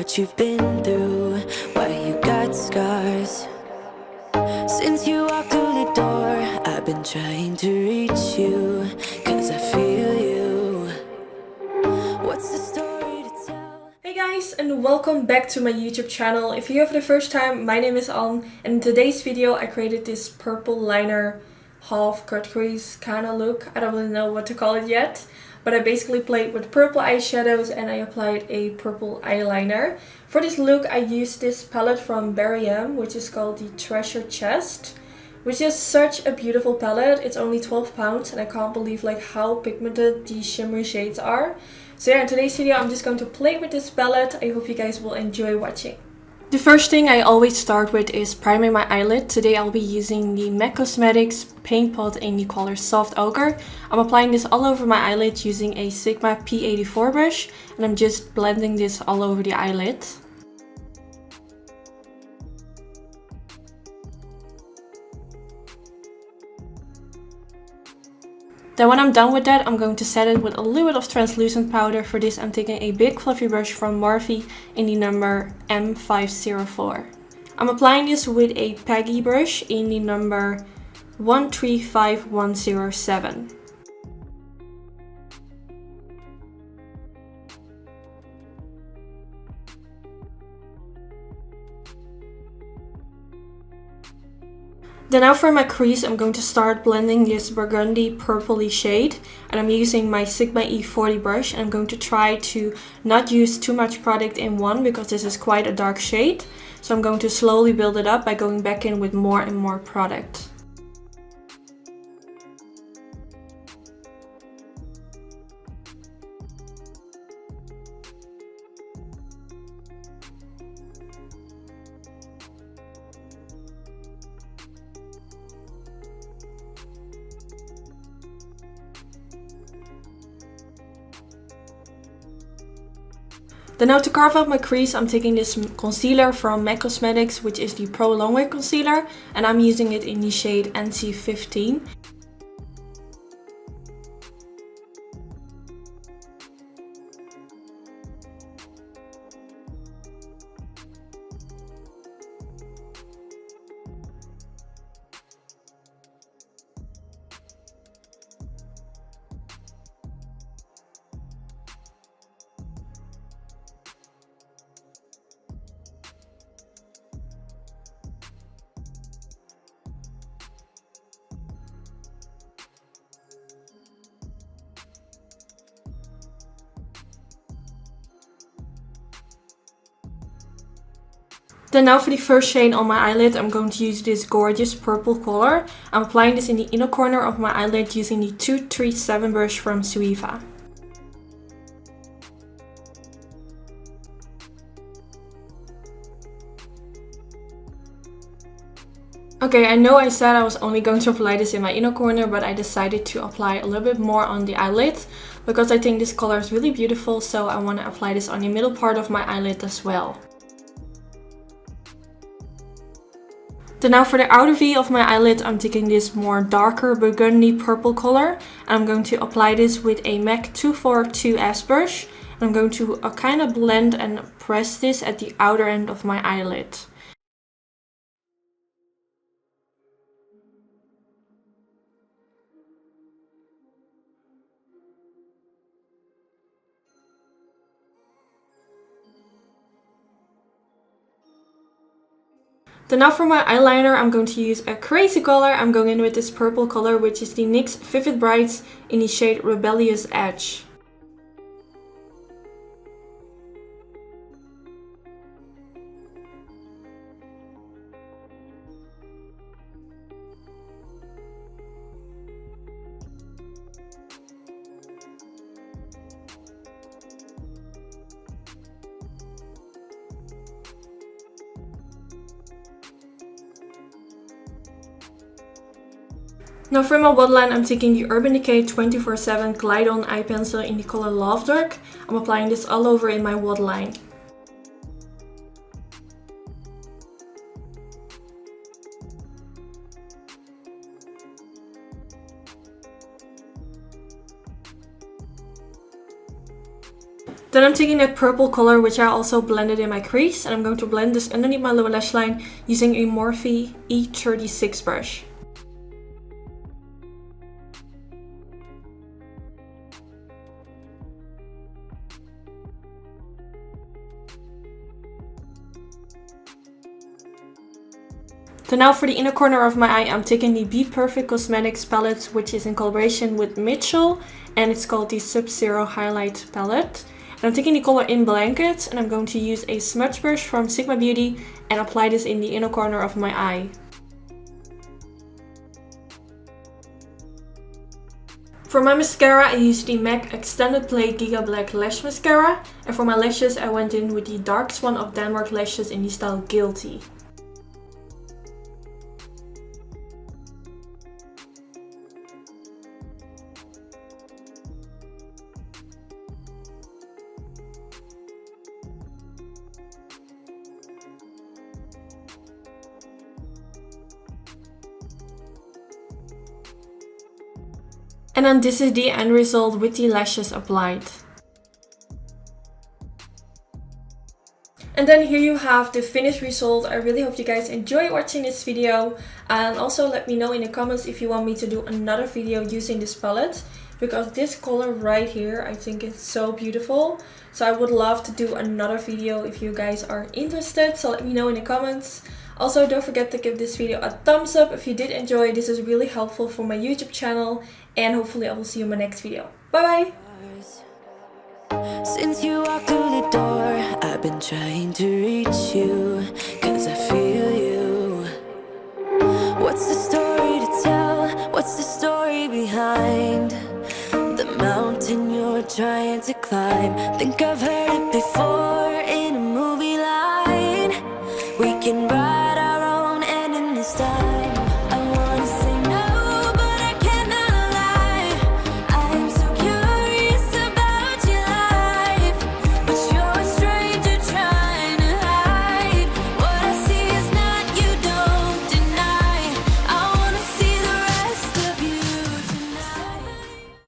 what you've been through, why you got scars. Since you walked through the door, I've been trying to reach you, 'cause I feel you. What's the story to tell? Hey guys, and welcome back to my YouTube channel. If you're here for the first time, my name is Anne, and in today's video I created this purple liner half cut crease kind of look. I don't really know what to call it yet, but I basically played with purple eyeshadows and I applied a purple eyeliner. For this look I used this palette from Bperfect, which is called the Treasure Chest, which is such a beautiful palette. It's only £12 and I can't believe like how pigmented these shimmery shades are. So yeah, in today's video I'm just going to play with this palette. I hope you guys will enjoy watching. The first thing I always start with is priming my eyelid. Today I'll be using the MAC Cosmetics paint pot in the color Soft Ochre. I'm applying this all over my eyelid using a Sigma P84 brush, and I'm just blending this all over the eyelid. Then when I'm done with that, I'm going to set it with a little bit of translucent powder. For this I'm taking a big fluffy brush from Morphe in the number M504. I'm applying this with a Peggy brush in the number 135107. Then now for my crease, I'm going to start blending this burgundy purpley shade, and I'm using my Sigma E40 brush, and I'm going to try to not use too much product in one because this is quite a dark shade. So I'm going to slowly build it up by going back in with more and more product. Then now to carve out my crease, I'm taking this concealer from MAC Cosmetics, which is the Pro Longwear Concealer, and I'm using it in the shade NC15. Then now for the first shade on my eyelid, I'm going to use this gorgeous purple color. I'm applying this in the inner corner of my eyelid using the 237 brush from Suiva. Okay, I know I said I was only going to apply this in my inner corner, but I decided to apply a little bit more on the eyelid because I think this color is really beautiful, so I want to apply this on the middle part of my eyelid as well. Then now for the outer V of my eyelid, I'm taking this more darker burgundy purple color. And I'm going to apply this with a MAC 242S brush. And I'm going to kind of blend and press this at the outer end of my eyelid. Then now for my eyeliner, I'm going to use a crazy color. I'm going in with this purple color, which is the NYX Vivid Brights in the shade Rebellious Edge. Now for my waterline, I'm taking the Urban Decay 24/7 Glide On Eye Pencil in the color Love Dark. I'm applying this all over in my waterline. Then I'm taking that purple color, which I also blended in my crease, and I'm going to blend this underneath my lower lash line using a Morphe E36 brush. So now for the inner corner of my eye, I'm taking the Bperfect Cosmetics palette, which is in collaboration with Mitchell, and it's called the Sub-Zero Highlight palette. And I'm taking the color in Blanket, and I'm going to use a smudge brush from Sigma Beauty and apply this in the inner corner of my eye. For my mascara, I used the MAC Extended Play Giga Black Lash Mascara, and for my lashes, I went in with the dark Swan of Denmark lashes in the style Guilty. And then this is the end result with the lashes applied. And then here you have the finished result. I really hope you guys enjoy watching this video. And also let me know in the comments if you want me to do another video using this palette. Because this color right here, I think it's so beautiful. So I would love to do another video if you guys are interested. So let me know in the comments. Also, don't forget to give this video a thumbs up if you did enjoy. This is really helpful for my YouTube channel. And hopefully I will see you in my next video. Bye bye! Since you walked through the door, I've been trying to reach you, 'cause I feel you. What's the story to tell? What's the story behind the mountain you're trying to climb? Think I've heard it before in a movie like